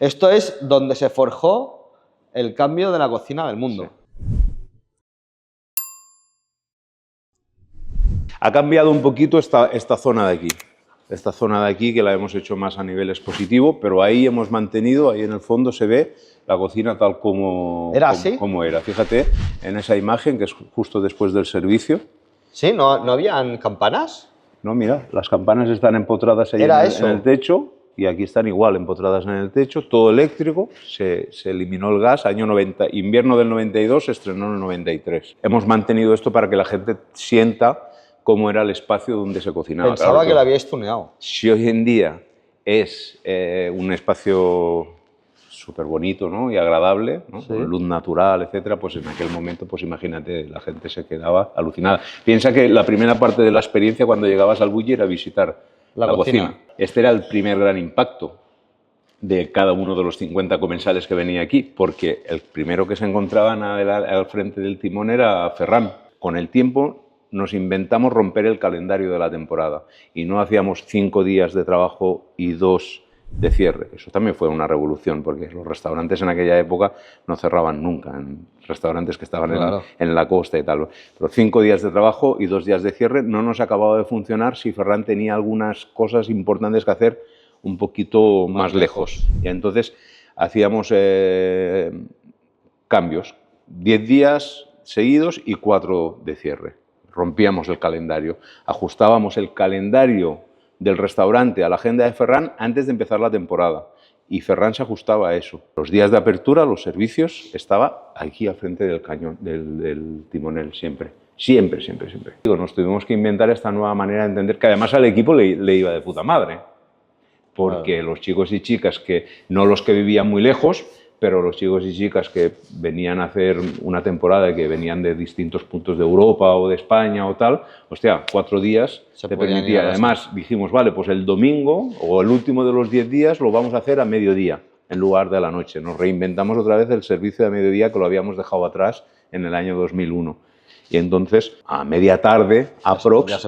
Esto es donde se forjó el cambio de la cocina del mundo. Ha cambiado un poquito esta zona de aquí. Esta zona de aquí que la hemos hecho más a nivel expositivo, pero ahí hemos mantenido, ahí en el fondo se ve la cocina tal como era. Fíjate en esa imagen que es justo después del servicio. ¿Sí? ¿No habían campanas? No, mira, las campanas están empotradas ahí en el techo y aquí están igual empotradas en el techo, todo eléctrico, se eliminó el gas, año 90, invierno del 92, se estrenó en el 93. Hemos mantenido esto para que la gente sienta cómo era el espacio donde se cocinaba. Pensaba claro, que lo habíais tuneado. Si hoy en día es un espacio súper bonito, ¿no? Y agradable, ¿no? Sí. Con luz natural, etcétera, pues en aquel momento, pues imagínate, la gente se quedaba alucinada. Piensa que la primera parte de la experiencia cuando llegabas al Bulli era visitar la cocina. Este era el primer gran impacto de cada uno de los 50 comensales que venía aquí, porque el primero que se encontraban al frente del timón era Ferran. Con el tiempo nos inventamos romper el calendario de la temporada y no hacíamos 5 días de trabajo y 2 de cierre. Eso también fue una revolución, porque los restaurantes en aquella época no cerraban nunca, en restaurantes que estaban en la costa y tal. Pero 5 días de trabajo y 2 días de cierre no nos acababa de funcionar si Ferran tenía algunas cosas importantes que hacer un poquito más lejos. Y entonces hacíamos cambios, 10 días seguidos y 4 de cierre. Rompíamos el calendario, ajustábamos el calendario del restaurante a la agenda de Ferran antes de empezar la temporada. Y Ferran se ajustaba a eso. Los días de apertura, los servicios, estaba aquí al frente del cañón, del timonel, siempre. Siempre, siempre, siempre. Nos tuvimos que inventar esta nueva manera de entender, que además al equipo le iba de puta madre. Porque los chicos y chicas, no los que vivían muy lejos, pero los chicos y chicas que venían a hacer una temporada, que venían de distintos puntos de Europa o de España o tal, hostia, 4 días te permitía. Además dijimos, vale, pues el domingo o el último de los 10 días lo vamos a hacer a mediodía en lugar de a la noche. Nos reinventamos otra vez el servicio de mediodía que lo habíamos dejado atrás en el año 2001. Y entonces, a media tarde, aprox,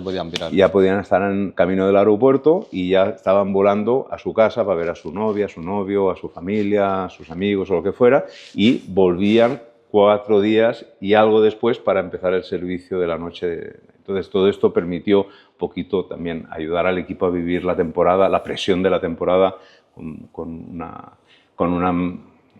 ya podían estar en camino del aeropuerto y ya estaban volando a su casa para ver a su novia, a su novio, a su familia, a sus amigos o lo que fuera, y volvían 4 días y algo después para empezar el servicio de la noche. Entonces, todo esto permitió un poquito también ayudar al equipo a vivir la temporada, la presión de la temporada con una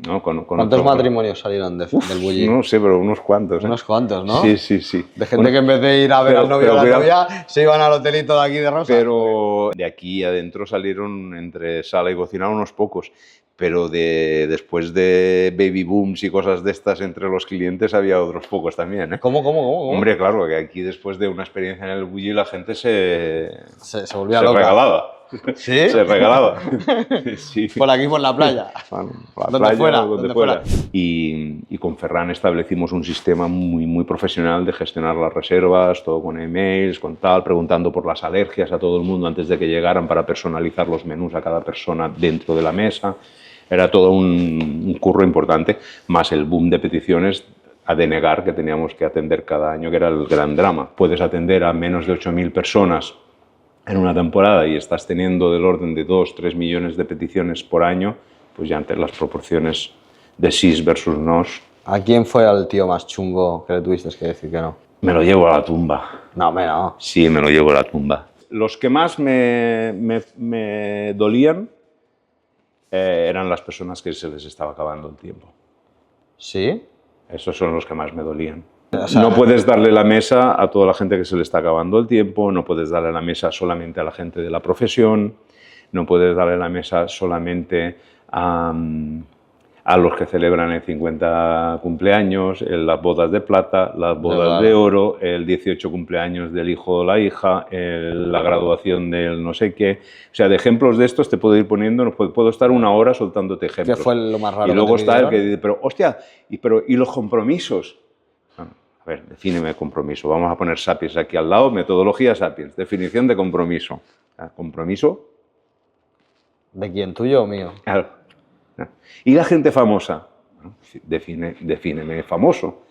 ¿no? ¿Cuántos matrimonios salieron del Bulli? No sé, pero unos cuantos. Unos cuantos, ¿no? Sí, sí, sí. De gente que en vez de ir a ver al novio o a la novia, se iban al hotelito de aquí de Rosa. Pero de aquí adentro salieron entre sala y cocina unos pocos. Pero después de baby booms y cosas de estas entre los clientes había otros pocos también, ¿eh? ¿Cómo? Hombre, claro, que aquí después de una experiencia en el Bulli la gente se volvía loca. Regalaba. ¿Sí? Se regalaba. Sí. Por aquí, por la playa. Bueno, donde fuera. Y con Ferran establecimos un sistema muy profesional de gestionar las reservas, todo con emails, con tal, preguntando por las alergias a todo el mundo antes de que llegaran para personalizar los menús a cada persona dentro de la mesa. Era todo un curro importante, más el boom de peticiones a denegar que teníamos que atender cada año, que era el gran drama. Puedes atender a menos de 8.000 personas en una temporada y estás teniendo del orden de 2-3 millones de peticiones por año, pues ya ante las proporciones de sís versus nos. ¿A quién fue el tío más chungo que le tuviste que decir que no? Me lo llevo a la tumba. No, hombre, no. Sí, me lo llevo a la tumba. Los que más me dolían eran las personas que se les estaba acabando el tiempo. ¿Sí? Esos son los que más me dolían. O sea, no puedes darle la mesa a toda la gente que se le está acabando el tiempo, no puedes darle la mesa solamente a la gente de la profesión, no puedes darle la mesa solamente a los que celebran el 50 cumpleaños, las bodas de plata, las bodas de oro, el 18 cumpleaños del hijo o la hija, la graduación del no sé qué. O sea, de ejemplos de estos te puedo ir poniendo, puedo estar 1 hora soltándote ejemplos. ¿Qué fue lo más raro? Y luego está el que dice, pero hostia, ¿y los compromisos? A ver, defíneme compromiso. Vamos a poner Sapiens aquí al lado, metodología Sapiens, definición de compromiso. ¿Compromiso? ¿De quién, tuyo o mío? Claro. ¿Y la gente famosa? Defíneme famoso.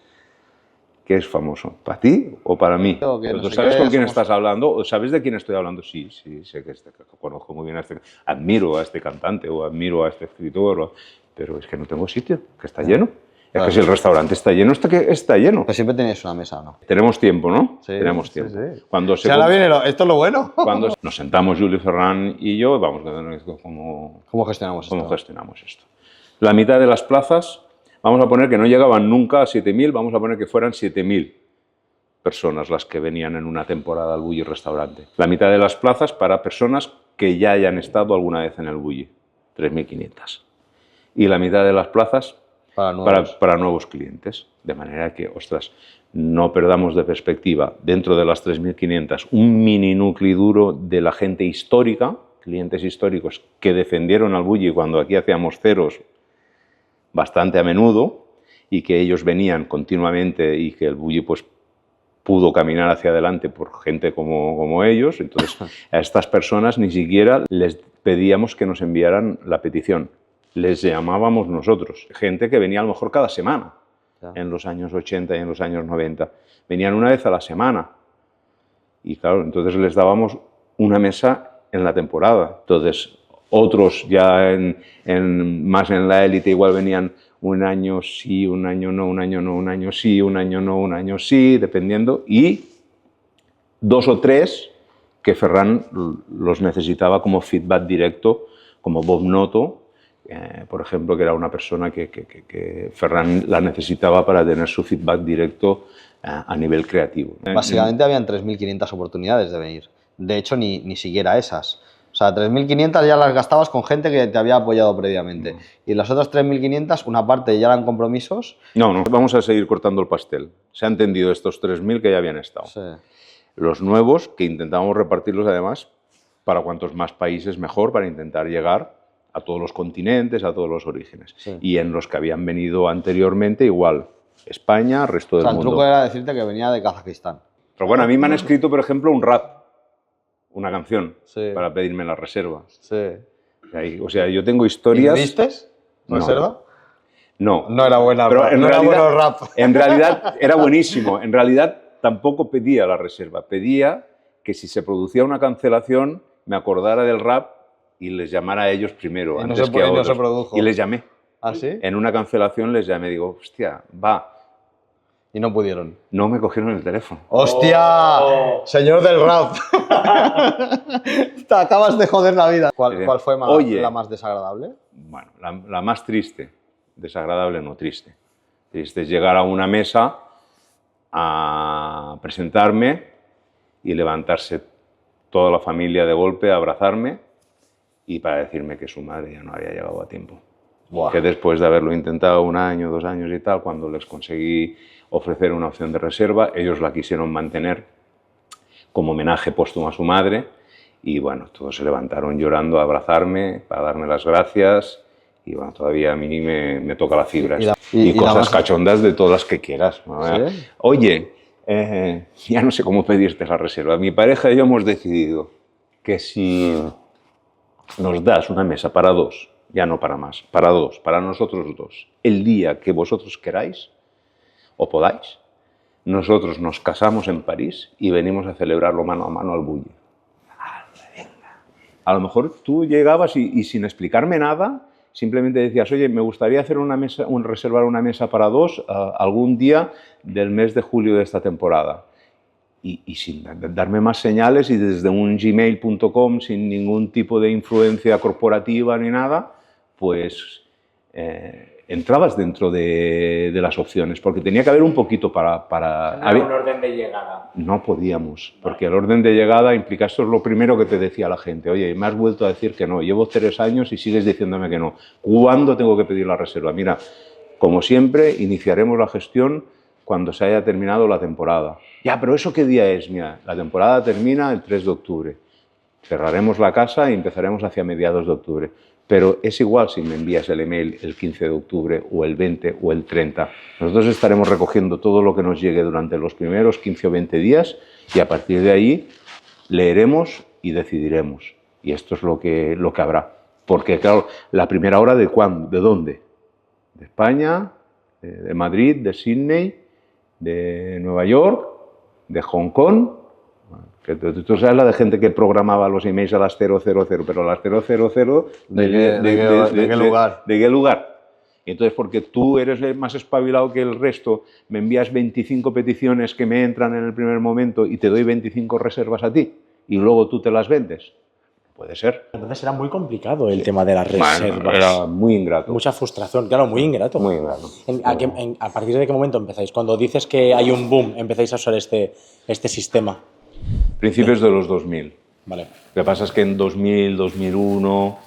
¿Qué es famoso? ¿Para ti o para mí? Creo que no ¿Tú sé sabes qué con quién somos. estás hablando? ¿O sabes de quién estoy hablando? Sí, sé que conozco muy bien a este, admiro a este cantante o admiro a este escritor, pero es que no tengo sitio, que está lleno. Es que si el restaurante está lleno, está lleno. Pues siempre tenéis una mesa, ¿no? Tenemos tiempo, ¿no? Sí, Tenemos sí, tiempo. sí. Cuando Si ahora viene esto es lo bueno. cuando nos sentamos Julio Ferran y yo, vamos a ver ¿Cómo gestionamos cómo esto? gestionamos esto. La mitad de las plazas, vamos a poner que no llegaban nunca a 7.000, vamos a poner que fueran 7.000 personas las que venían en una temporada al Bulli Restaurante. La mitad de las plazas para personas que ya hayan estado alguna vez en el Bulli, 3.500. Y la mitad de las plazas para nuevos clientes. De manera que, ostras, no perdamos de perspectiva dentro de las 3.500 un mini núcleo duro de la gente histórica, clientes históricos que defendieron al Bulli cuando aquí hacíamos ceros bastante a menudo y que ellos venían continuamente y que el Bulli pues pudo caminar hacia adelante por gente como ellos. Entonces, a estas personas ni siquiera les pedíamos que nos enviaran la petición. Les llamábamos nosotros. Gente que venía a lo mejor cada semana, en los años 80 y en los años 90. Venían una vez a la semana. Y claro, entonces les dábamos una mesa en la temporada. Entonces, otros ya más en la élite igual venían un año sí, un año no, un año no, un año sí, un año no, un año sí, dependiendo. Y 2 o 3 que Ferran los necesitaba como feedback directo, como Bob Noto, por ejemplo, que era una persona que Ferran la necesitaba para tener su feedback directo a nivel creativo. Básicamente habían 3.500 oportunidades de venir. De hecho, ni siquiera esas. O sea, 3.500 ya las gastabas con gente que te había apoyado previamente. Y las otras 3.500, una parte ya eran compromisos. No, vamos a seguir cortando el pastel. Se han entendido estos 3.000 que ya habían estado. Sí. Los nuevos, que intentábamos repartirlos además para cuantos más países mejor, para intentar llegar a todos los continentes, a todos los orígenes. Sí. Y en los que habían venido anteriormente, igual, España, resto del mundo. El truco era decirte que venía de Kazajistán. Pero bueno, a mí me han escrito, por ejemplo, un rap, una canción, Sí. para pedirme la reserva. Sí. O sea, yo tengo historias... ¿Y viste reserva? No. No era buena, pero no era bueno el rap. En realidad era buenísimo. En realidad tampoco pedía la reserva. Pedía que si se producía una cancelación me acordara del rap y les llamara a ellos primero, antes que a otros. No se produjo. Y les llamé. ¿Ah, sí? En una cancelación les llamé. Digo, hostia, va. Y no pudieron. No me cogieron el teléfono. ¡Hostia! Señor del rap. Te acabas de joder la vida. ¿Cuál fue la más desagradable? Bueno, la más triste. Desagradable, no triste. Triste es llegar a una mesa a presentarme y levantarse toda la familia de golpe, a abrazarme y para decirme que su madre ya no había llegado a tiempo. Buah. Que después de haberlo intentado 1 año, 2 años y tal, cuando les conseguí ofrecer una opción de reserva, ellos la quisieron mantener como homenaje póstumo a su madre y bueno, todos se levantaron llorando a abrazarme, para darme las gracias y bueno, todavía a mí me toca la fibra. Y cosas cachondas de todas las que quieras. ¿Sí? Oye, ya no sé cómo pedirte la reserva. Mi pareja y yo hemos decidido que si nos das una mesa para 2, ya no para más, para 2, para nosotros 2, el día que vosotros queráis o podáis, nosotros nos casamos en París y venimos a celebrarlo mano a mano al Bulli. A lo mejor tú llegabas y sin explicarme nada, simplemente decías, oye, me gustaría hacer reservar una mesa para 2 algún día del mes de julio de esta temporada. Y sin darme más señales y desde un gmail.com, sin ningún tipo de influencia corporativa ni nada, pues entrabas dentro de las opciones, porque tenía que haber un poquito para... No había un orden de llegada. No podíamos, porque el orden de llegada implica, esto es lo primero que te decía la gente, oye, me has vuelto a decir que no, llevo 3 años y sigues diciéndome que no. ¿Cuándo tengo que pedir la reserva? Mira, como siempre, iniciaremos la gestión cuando se haya terminado la temporada. Ya, pero ¿eso qué día es? Mira, la temporada termina el 3 de octubre. Cerraremos la casa y empezaremos hacia mediados de octubre. Pero es igual si me envías el email el 15 de octubre o el 20 o el 30. Nosotros estaremos recogiendo todo lo que nos llegue durante los primeros 15 o 20 días y a partir de ahí leeremos y decidiremos. Y esto es lo que habrá. Porque, claro, la primera hora ¿de cuándo? ¿De dónde? ¿De España? ¿De Madrid? ¿De Sydney? de Nueva York, de Hong Kong, que tú sabes la de gente que programaba los emails a las 000, pero a las 000 ¿De qué lugar? ¿De qué lugar? Y entonces, porque tú eres más espabilado que el resto, me envías 25 peticiones que me entran en el primer momento y te doy 25 reservas a ti y luego tú te las vendes. Puede ser. Entonces era muy complicado el tema de las reservas. Bueno, era muy ingrato. Mucha frustración, claro, muy ingrato. Muy ingrato. ¿A partir de qué momento empezáis? Cuando dices que hay un boom, empezáis a usar este sistema. Principios de los 2000. Vale. Lo que pasa es que en 2000, 2001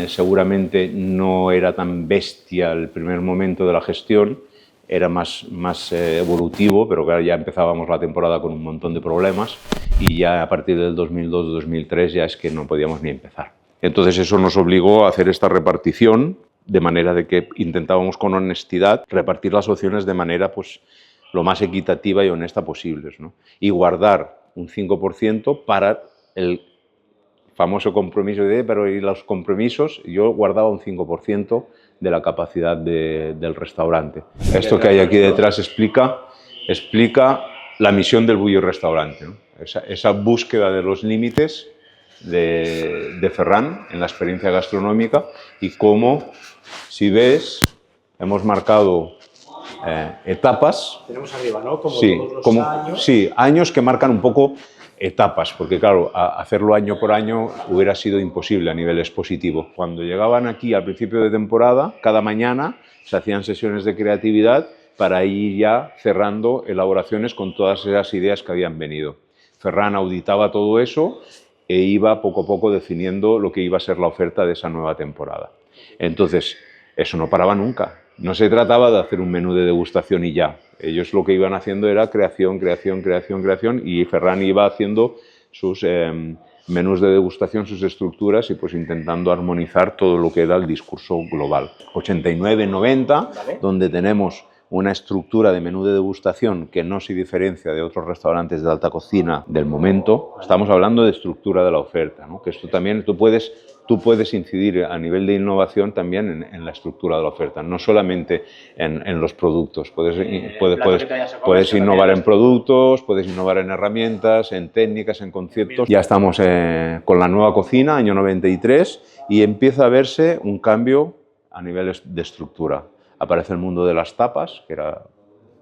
seguramente no era tan bestia el primer momento de la gestión, era más evolutivo, pero claro, ya empezábamos la temporada con un montón de problemas y ya a partir del 2002-2003 ya es que no podíamos ni empezar. Entonces eso nos obligó a hacer esta repartición de manera de que intentábamos con honestidad repartir las opciones de manera pues lo más equitativa y honesta posibles, ¿no? Y guardar un 5% para el famoso compromiso de, pero y los compromisos, yo guardaba un 5% de la capacidad del restaurante. Esto que hay aquí detrás explica la misión del Bulli Restaurante, ¿no? Esa búsqueda de los límites de Ferran en la experiencia gastronómica y cómo, si ves, hemos marcado etapas. Tenemos arriba, ¿no? Como sí, todos los años. Sí, años que marcan un poco etapas, porque claro, hacerlo año por año hubiera sido imposible a nivel expositivo. Cuando llegaban aquí al principio de temporada, cada mañana se hacían sesiones de creatividad para ir ya cerrando elaboraciones con todas esas ideas que habían venido. Ferran auditaba todo eso e iba poco a poco definiendo lo que iba a ser la oferta de esa nueva temporada. Entonces, eso no paraba nunca. No se trataba de hacer un menú de degustación y ya. Ellos lo que iban haciendo era creación, creación, creación, creación y Ferran iba haciendo sus menús de degustación, sus estructuras y pues intentando armonizar todo lo que era el discurso global. 89, 90, ¿vale? Donde tenemos una estructura de menú de degustación que no se diferencia de otros restaurantes de alta cocina del momento. Estamos hablando de estructura de la oferta, ¿no? Que esto también tú puedes incidir a nivel de innovación también en la estructura de la oferta, no solamente en los productos. Puedes innovar en productos, puedes innovar en herramientas, en técnicas, en conceptos. Ya estamos con la nueva cocina, año 93, y empieza a verse un cambio a nivel de estructura. Aparece el mundo de las tapas, que era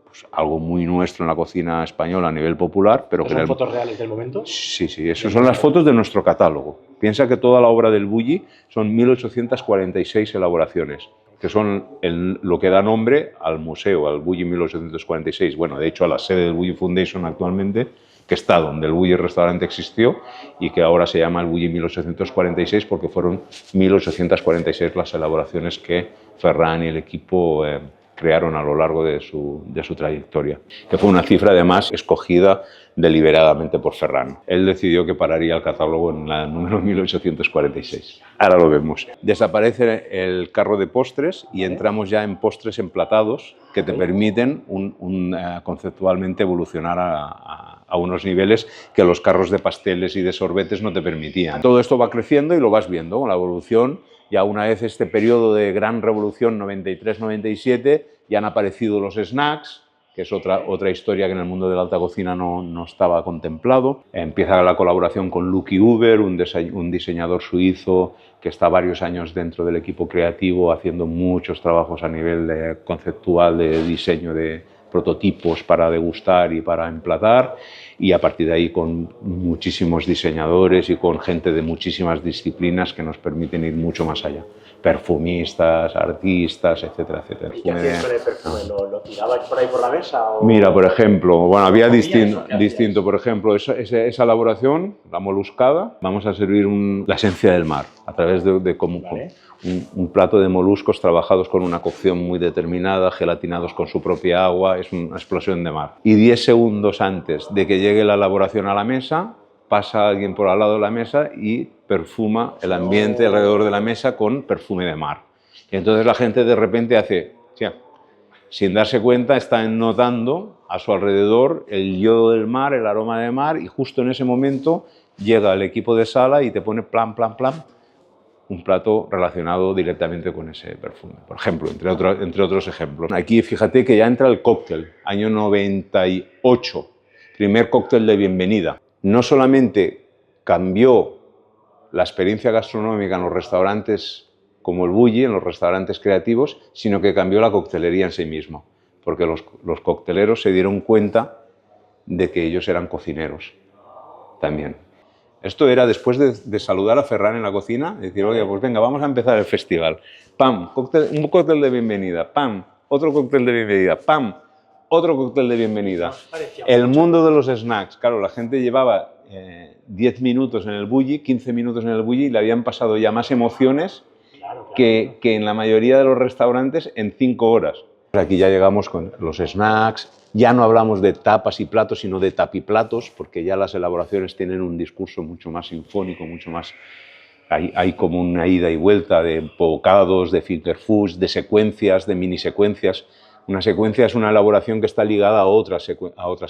pues, algo muy nuestro en la cocina española a nivel popular. Pero ¿Son fotos reales del momento? Sí, esas son las fotos de nuestro catálogo. Piensa que toda la obra del Bulli son 1846 elaboraciones, que son lo que da nombre al museo, al Bulli 1846. Bueno, de hecho, a la sede del Bulli Foundation actualmente, que está donde el Bulli Restaurante existió y que ahora se llama el Bulli 1846 porque fueron 1846 las elaboraciones que Ferran y el equipo crearon a lo largo de su trayectoria, que fue una cifra además escogida deliberadamente por Ferran. Él decidió que pararía el catálogo en la número 1846. Ahora lo vemos. Desaparece el carro de postres y entramos ya en postres emplatados que te permiten conceptualmente evolucionar a unos niveles que los carros de pasteles y de sorbetes no te permitían. Todo esto va creciendo y lo vas viendo con la evolución. Ya una vez este periodo de gran revolución 93-97 ya han aparecido los snacks, que es otra historia que en el mundo de la alta cocina no estaba contemplado. Empieza la colaboración con Lucky Uber, un diseñador suizo que está varios años dentro del equipo creativo haciendo muchos trabajos a nivel conceptual de diseño de prototipos para degustar y para emplatar, y a partir de ahí con muchísimos diseñadores y con gente de muchísimas disciplinas que nos permiten ir mucho más allá. Perfumistas, artistas, etcétera, etcétera. ¿Y qué hacías con el perfume? ¿Lo tirabais por ahí por la mesa? ¿O? Mira, por ejemplo, bueno, había distinto, por ejemplo, esa elaboración, la moluscada, vamos a servir la esencia del mar a través de un plato de moluscos trabajados con una cocción muy determinada, gelatinados con su propia agua, es una explosión de mar. Y 10 segundos antes de que llegue la elaboración a la mesa, pasa alguien por al lado de la mesa y perfuma el ambiente alrededor de la mesa con perfume de mar. Y entonces la gente de repente hace, sin darse cuenta, está notando a su alrededor el yodo del mar, el aroma de mar, y justo en ese momento llega el equipo de sala y te pone plan, plan, plan, un plato relacionado directamente con ese perfume. Por ejemplo, entre otros ejemplos. Aquí fíjate que ya entra el cóctel, año 98, primer cóctel de bienvenida. No solamente cambió la experiencia gastronómica en los restaurantes como el Bulli, en los restaurantes creativos, sino que cambió la coctelería en sí mismo, porque los cocteleros se dieron cuenta de que ellos eran cocineros también. Esto era después de saludar a Ferran en la cocina, decir, oye, pues venga, vamos a empezar el festival. ¡Pam! Un cóctel de bienvenida. ¡Pam! Otro cóctel de bienvenida. ¡Pam! Otro cóctel de bienvenida. El mundo de los snacks. Claro, la gente llevaba 10 minutos en el Bulli, 15 minutos en el Bulli y le habían pasado ya más emociones que en la mayoría de los restaurantes en 5 horas. Aquí ya llegamos con los snacks. Ya no hablamos de tapas y platos, sino de tapiplatos, porque ya las elaboraciones tienen un discurso mucho más sinfónico, mucho más... Hay como una ida y vuelta de bocados, de finger foods, de secuencias, de mini secuencias. Una secuencia es una elaboración que está ligada a otras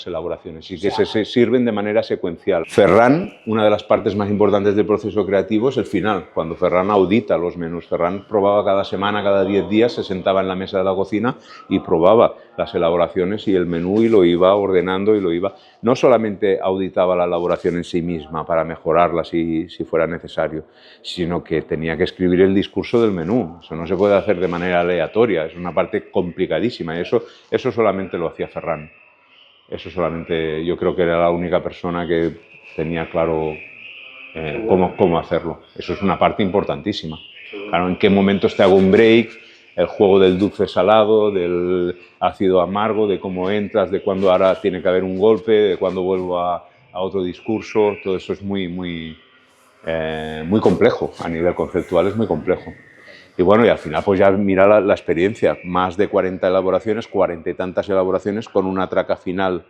elaboraciones y que se sirven de manera secuencial. Ferran, una de las partes más importantes del proceso creativo es el final, cuando Ferran audita los menús. Ferran probaba cada semana, cada 10 días, se sentaba en la mesa de la cocina y probaba las elaboraciones y el menú y lo iba ordenando y lo iba... No solamente auditaba la elaboración en sí misma para mejorarla si fuera necesario, sino que tenía que escribir el discurso del menú. Eso no se puede hacer de manera aleatoria, es una parte complicadísima y eso solamente lo hacía Ferran. Eso solamente, yo creo que era la única persona que tenía claro cómo hacerlo. Eso es una parte importantísima. Claro, en qué momentos te hago un break, el juego del dulce salado, del ácido amargo, de cómo entras, de cuándo ahora tiene que haber un golpe, de cuándo vuelvo a otro discurso. Todo eso es muy complejo, a nivel conceptual es muy complejo. Y bueno, y al final pues ya mira la experiencia, más de 40 elaboraciones, 40 y tantas elaboraciones con una traca final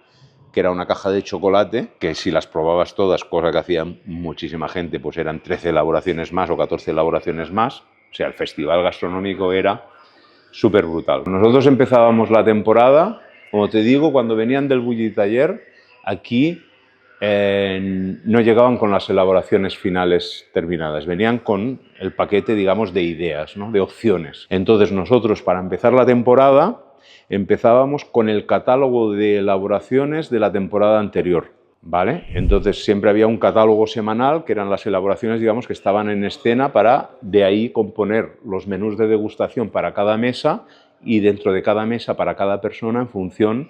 que era una caja de chocolate, que si las probabas todas, cosa que hacía muchísima gente, pues eran 13 elaboraciones más o 14 elaboraciones más. O sea, el festival gastronómico era súper brutal. Nosotros empezábamos la temporada, como te digo, cuando venían del Bulli Taller, aquí no llegaban con las elaboraciones finales terminadas, venían con el paquete, digamos, de ideas, ¿no? De opciones. Entonces nosotros, para empezar la temporada, empezábamos con el catálogo de elaboraciones de la temporada anterior, ¿vale? Entonces siempre había un catálogo semanal, que eran las elaboraciones, digamos, que estaban en escena para de ahí componer los menús de degustación para cada mesa y dentro de cada mesa para cada persona en función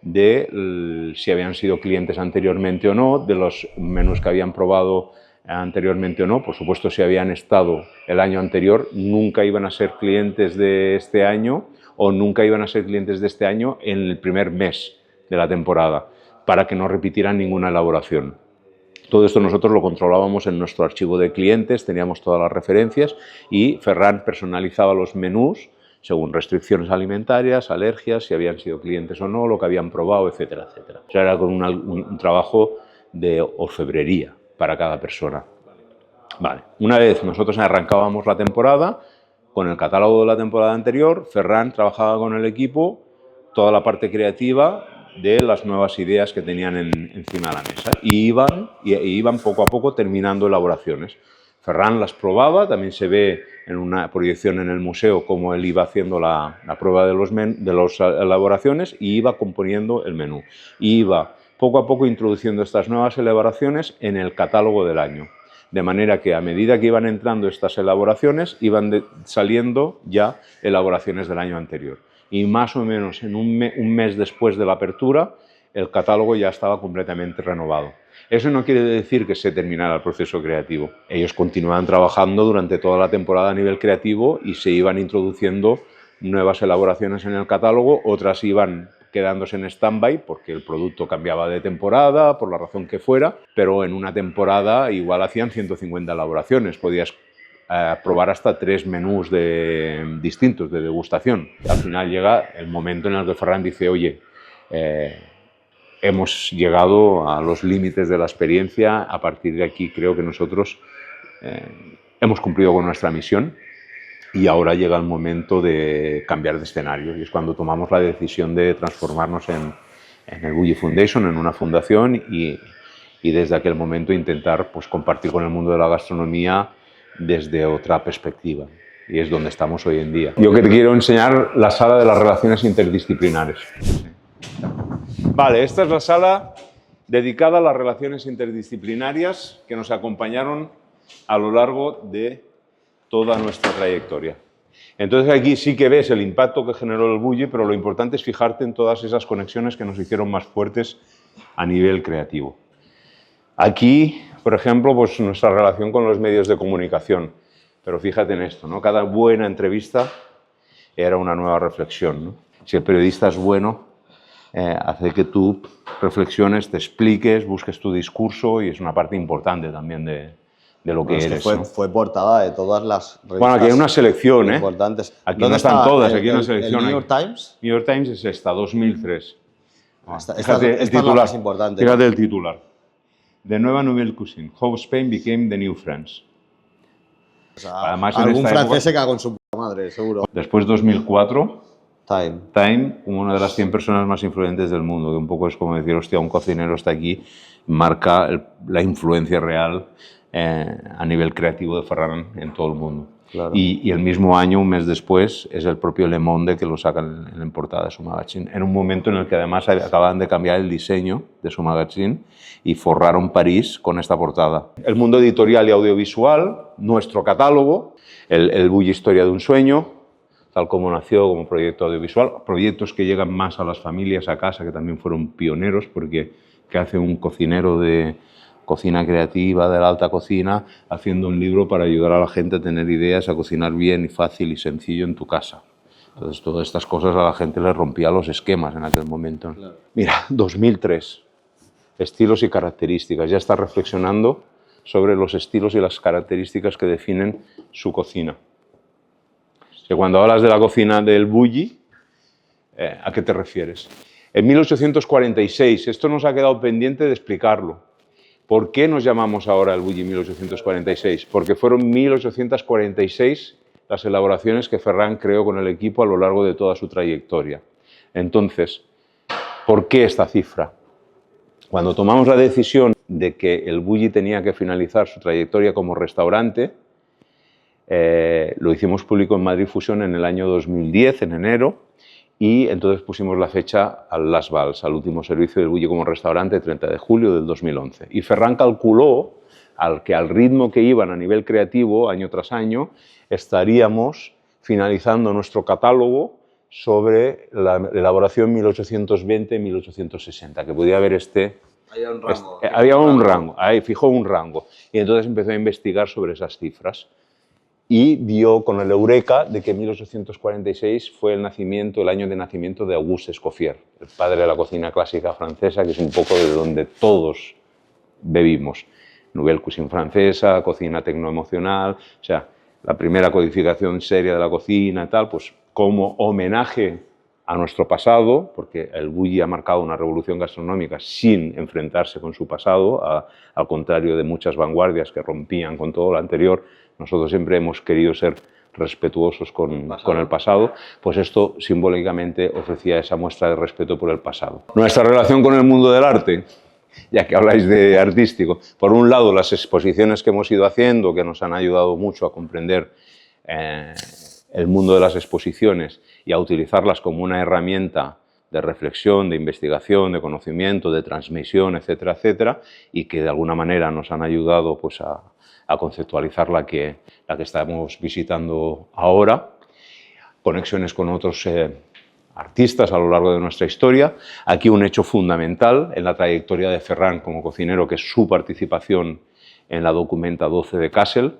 de si habían sido clientes anteriormente o no, de los menús que habían probado anteriormente o no. Por supuesto, si habían estado el año anterior, nunca iban a ser clientes de este año o nunca iban a ser clientes de este año en el primer mes de la temporada, para que no repitieran ninguna elaboración. Todo esto nosotros lo controlábamos en nuestro archivo de clientes, teníamos todas las referencias y Ferran personalizaba los menús según restricciones alimentarias, alergias, si habían sido clientes o no, lo que habían probado, etcétera, etcétera. O sea, era con un trabajo de orfebrería para cada persona. Vale. Una vez nosotros arrancábamos la temporada, con el catálogo de la temporada anterior, Ferran trabajaba con el equipo toda la parte creativa de las nuevas ideas que tenían encima de la mesa y iban poco a poco terminando elaboraciones. Ferran las probaba, también se ve en una proyección en el museo cómo él iba haciendo la prueba de las elaboraciones y iba componiendo el menú. Y iba poco a poco introduciendo estas nuevas elaboraciones en el catálogo del año. De manera que a medida que iban entrando estas elaboraciones, iban saliendo ya elaboraciones del año anterior. Y más o menos en un mes después de la apertura, el catálogo ya estaba completamente renovado. Eso no quiere decir que se terminara el proceso creativo. Ellos continuaban trabajando durante toda la temporada a nivel creativo y se iban introduciendo nuevas elaboraciones en el catálogo, otras iban quedándose en stand-by porque el producto cambiaba de temporada, por la razón que fuera, pero en una temporada igual hacían 150 elaboraciones, podías probar hasta 3 menús distintos de degustación. Al final llega el momento en el que Ferran dice, oye, hemos llegado a los límites de la experiencia, a partir de aquí creo que nosotros hemos cumplido con nuestra misión y ahora llega el momento de cambiar de escenario y es cuando tomamos la decisión de transformarnos en el Bulli Foundation, en una fundación y desde aquel momento intentar pues, compartir con el mundo de la gastronomía desde otra perspectiva. Y es donde estamos hoy en día. Yo que te quiero enseñar la sala de las relaciones interdisciplinares. Vale, esta es la sala dedicada a las relaciones interdisciplinarias que nos acompañaron a lo largo de toda nuestra trayectoria. Entonces aquí sí que ves el impacto que generó el bully, pero lo importante es fijarte en todas esas conexiones que nos hicieron más fuertes a nivel creativo. Aquí, por ejemplo, pues nuestra relación con los medios de comunicación. Pero fíjate en esto, ¿no? Cada buena entrevista era una nueva reflexión, ¿no? Si el periodista es bueno, hace que tú reflexiones, te expliques, busques tu discurso y es una parte importante también de lo que eres. Fue, ¿no? fue portada de todas las revistas. Bueno, aquí hay una selección, importantes. Aquí no están todas, aquí hay una selección. ¿El New York Times? New York Times es esta, 2003. Esta es la más importante. Fíjate el titular. De Nueva Nouvelle Cuisine, How Spain Became the New France. O sea, Además, en algún esta francés época, se caga con su puta madre, seguro. Después 2004, Time. como una de las 100 personas más influyentes del mundo, que un poco es como decir, hostia, un cocinero está aquí, marca la influencia real a nivel creativo de Ferran en todo el mundo. Claro. Y el mismo año, un mes después, es el propio Le Monde que lo saca en portada de su magazine, en un momento en el que además acaban de cambiar el diseño de su magazine y forraron París con esta portada. El mundo editorial y audiovisual, nuestro catálogo, el Bully Historia de un sueño, tal como nació como proyecto audiovisual, proyectos que llegan más a las familias a casa, que también fueron pioneros, porque ¿qué hace un cocinero de cocina creativa, de la alta cocina, haciendo un libro para ayudar a la gente a tener ideas, a cocinar bien y fácil y sencillo en tu casa? Entonces, todas estas cosas a la gente le rompía los esquemas en aquel momento. Claro. Mira, 2003, estilos y características. Ya está reflexionando sobre los estilos y las características que definen su cocina. Que cuando hablas de la cocina del bully, ¿a qué te refieres? En 1846, esto nos ha quedado pendiente de explicarlo. ¿Por qué nos llamamos ahora el bully 1846? Porque fueron 1846 las elaboraciones que Ferran creó con el equipo a lo largo de toda su trayectoria. Entonces, ¿por qué esta cifra? Cuando tomamos la decisión de que el bully tenía que finalizar su trayectoria como restaurante, lo hicimos público en Madrid Fusión en el año 2010, en enero, y entonces pusimos la fecha al Last Vals, al último servicio del bully como restaurante, 30 de julio del 2011. Y Ferran calculó que al ritmo que iban a nivel creativo, año tras año, estaríamos finalizando nuestro catálogo sobre la elaboración 1820-1860, que podía haber Había un rango. Había un rango, ahí fijó un rango. Y entonces empezó a investigar sobre esas cifras. Y dio con el eureka de que 1846 fue el año de nacimiento de Auguste Escoffier, el padre de la cocina clásica francesa, que es un poco de donde todos bebimos. Nouvelle Cuisine francesa, cocina tecnoemocional, o sea, la primera codificación seria de la cocina y tal, pues como homenaje a nuestro pasado, porque el bully ha marcado una revolución gastronómica sin enfrentarse con su pasado, al contrario de muchas vanguardias que rompían con todo lo anterior. Nosotros siempre hemos querido ser respetuosos con el pasado, pues esto simbólicamente ofrecía esa muestra de respeto por el pasado. Nuestra relación con el mundo del arte, ya que habláis de artístico, por un lado las exposiciones que hemos ido haciendo, que nos han ayudado mucho a comprender el mundo de las exposiciones y a utilizarlas como una herramienta de reflexión, de investigación, de conocimiento, de transmisión, etcétera, etcétera, y que de alguna manera nos han ayudado pues, a conceptualizar la que estamos visitando ahora, conexiones con otros artistas a lo largo de nuestra historia. Aquí un hecho fundamental en la trayectoria de Ferran como cocinero, que es su participación en la Documenta 12 de Kassel.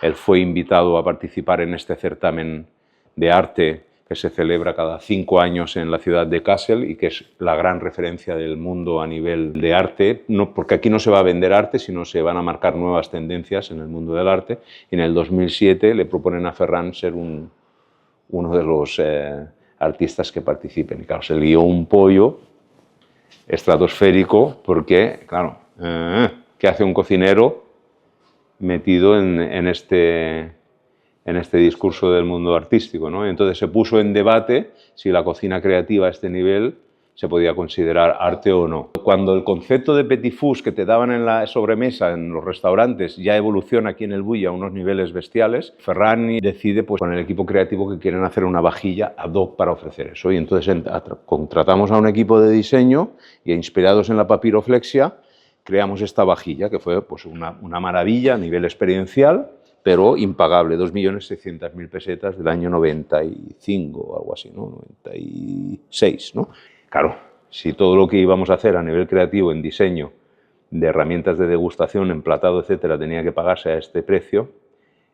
Él fue invitado a participar en este certamen de arte que se celebra cada 5 años en la ciudad de Kassel y que es la gran referencia del mundo a nivel de arte, no, porque aquí no se va a vender arte, sino se van a marcar nuevas tendencias en el mundo del arte. Y en el 2007 le proponen a Ferran ser uno de los artistas que participen. Y claro, se lió un pollo estratosférico porque, claro, ¿qué hace un cocinero metido en este discurso del mundo artístico, ¿no? Entonces se puso en debate si la cocina creativa a este nivel se podía considerar arte o no. Cuando el concepto de petit fours que te daban en la sobremesa en los restaurantes ya evoluciona aquí en el Bulli a unos niveles bestiales, Ferran decide pues, con el equipo creativo que quieren hacer una vajilla ad hoc para ofrecer eso. Y entonces contratamos a un equipo de diseño y inspirados en la papiroflexia creamos esta vajilla que fue pues, una maravilla a nivel experiencial, pero impagable, 2.600.000 pesetas del año 95 o algo así, ¿no? 96, ¿no? Claro, si todo lo que íbamos a hacer a nivel creativo en diseño, de herramientas de degustación, emplatado, etcétera, tenía que pagarse a este precio,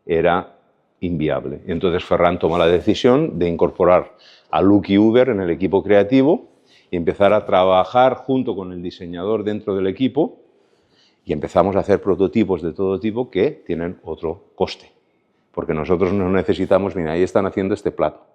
era inviable. Entonces Ferran toma la decisión de incorporar a Lucky Uber en el equipo creativo y empezar a trabajar junto con el diseñador dentro del equipo y empezamos a hacer prototipos de todo tipo que tienen otro coste. Porque nosotros no necesitamos, mira, ahí están haciendo este plato.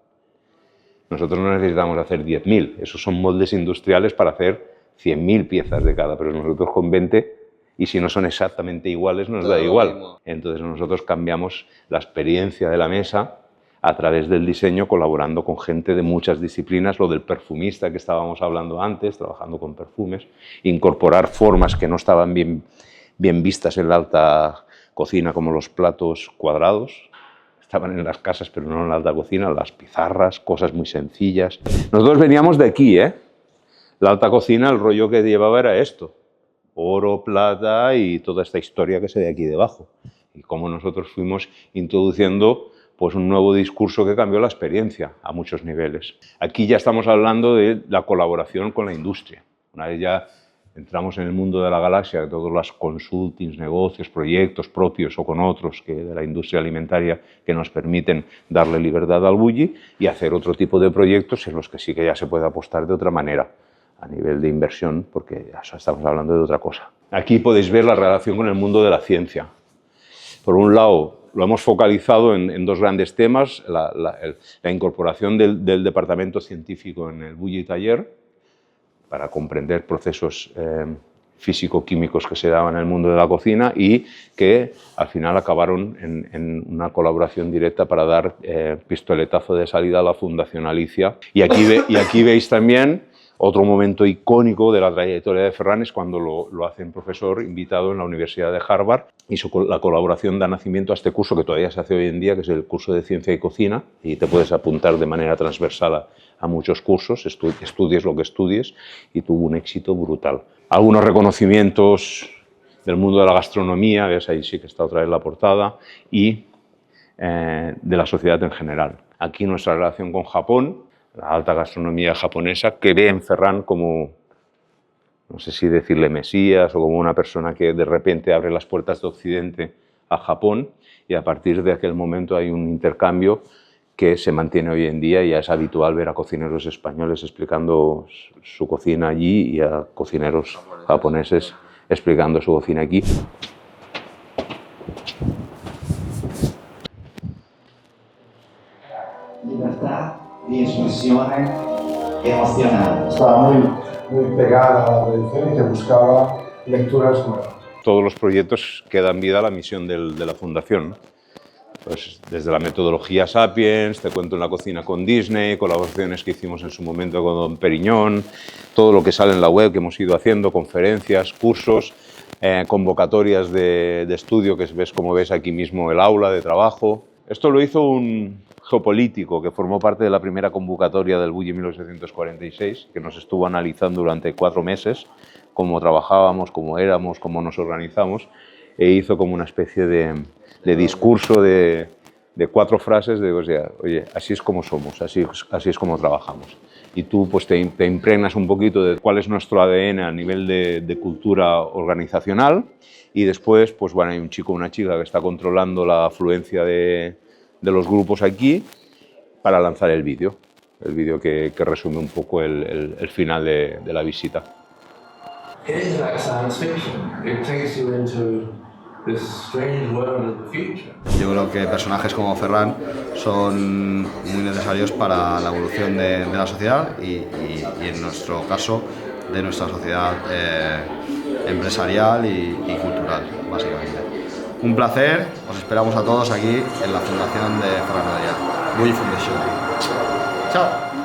Nosotros no necesitamos hacer 10.000, esos son moldes industriales para hacer 100.000 piezas de cada, pero nosotros con 20, y si no son exactamente iguales, nos da igual. Entonces nosotros cambiamos la experiencia de la mesa a través del diseño, colaborando con gente de muchas disciplinas, lo del perfumista que estábamos hablando antes, trabajando con perfumes, incorporar formas que no estaban bien vistas en la alta cocina, como los platos cuadrados. Estaban en las casas, pero no en la alta cocina, las pizarras, cosas muy sencillas. Nosotros veníamos de aquí, ¿eh? La alta cocina, el rollo que llevaba era esto. Oro, plata y toda esta historia que se ve aquí debajo. Y cómo nosotros fuimos introduciendo pues, un nuevo discurso que cambió la experiencia a muchos niveles. Aquí ya estamos hablando de la colaboración con la industria. Una vez ya entramos en el mundo de la galaxia, todos los consultings, negocios, proyectos propios o con otros que de la industria alimentaria que nos permiten darle libertad al Bulli y hacer otro tipo de proyectos en los que sí que ya se puede apostar de otra manera a nivel de inversión, porque ya estamos hablando de otra cosa. Aquí podéis ver la relación con el mundo de la ciencia. Por un lado, lo hemos focalizado en dos grandes temas, la incorporación del departamento científico en el Bulli Taller, para comprender procesos físico-químicos que se daban en el mundo de la cocina y que al final acabaron en una colaboración directa para dar pistoletazo de salida a la Fundación Alicia. Y aquí veis también otro momento icónico de la trayectoria de Ferran, es cuando lo hace un profesor invitado en la Universidad de Harvard y la colaboración da nacimiento a este curso que todavía se hace hoy en día, que es el curso de Ciencia y Cocina, y te puedes apuntar de manera transversal a muchos cursos, estudies lo que estudies, y tuvo un éxito brutal. Algunos reconocimientos del mundo de la gastronomía, ves ahí sí que está otra vez la portada, y de la sociedad en general. Aquí nuestra relación con Japón, la alta gastronomía japonesa, que ve en Ferran como, no sé si decirle Mesías o como una persona que de repente abre las puertas de Occidente a Japón, y a partir de aquel momento hay un intercambio que se mantiene hoy en día y ya es habitual ver a cocineros españoles explicando su cocina allí y a cocineros japoneses explicando su cocina aquí. Libertad de expresión emocional. Estaba muy pegada a la tradición y que buscaba lecturas nuevas. Todos los proyectos que dan vida a la misión de la Fundación. Pues desde la metodología Sapiens, te cuento en la cocina con Disney, colaboraciones que hicimos en su momento con Don Periñón, todo lo que sale en la web que hemos ido haciendo, conferencias, cursos, convocatorias de estudio, que ves, como ves aquí mismo, el aula de trabajo. Esto lo hizo un geopolítico que formó parte de la primera convocatoria del Bulli en 1846, que nos estuvo analizando durante 4 meses cómo trabajábamos, cómo éramos, cómo nos organizamos, e hizo como una especie de discurso de 4 frases de, o sea, oye, así es como somos, así es como trabajamos. Y tú pues te impregnas un poquito de cuál es nuestro ADN a nivel de cultura organizacional, y después, pues bueno, hay un chico o una chica que está controlando la afluencia de los grupos aquí para lanzar el vídeo que resume un poco el final de la visita. It is like science fiction. It takes you into this strange world of the future. Yo creo que personajes como Ferran son muy necesarios para la evolución de la sociedad y en nuestro caso de nuestra sociedad empresarial y cultural, básicamente. Un placer, os esperamos a todos aquí en la Fundación de Ferran Adrià, Bulli Foundation. Chao.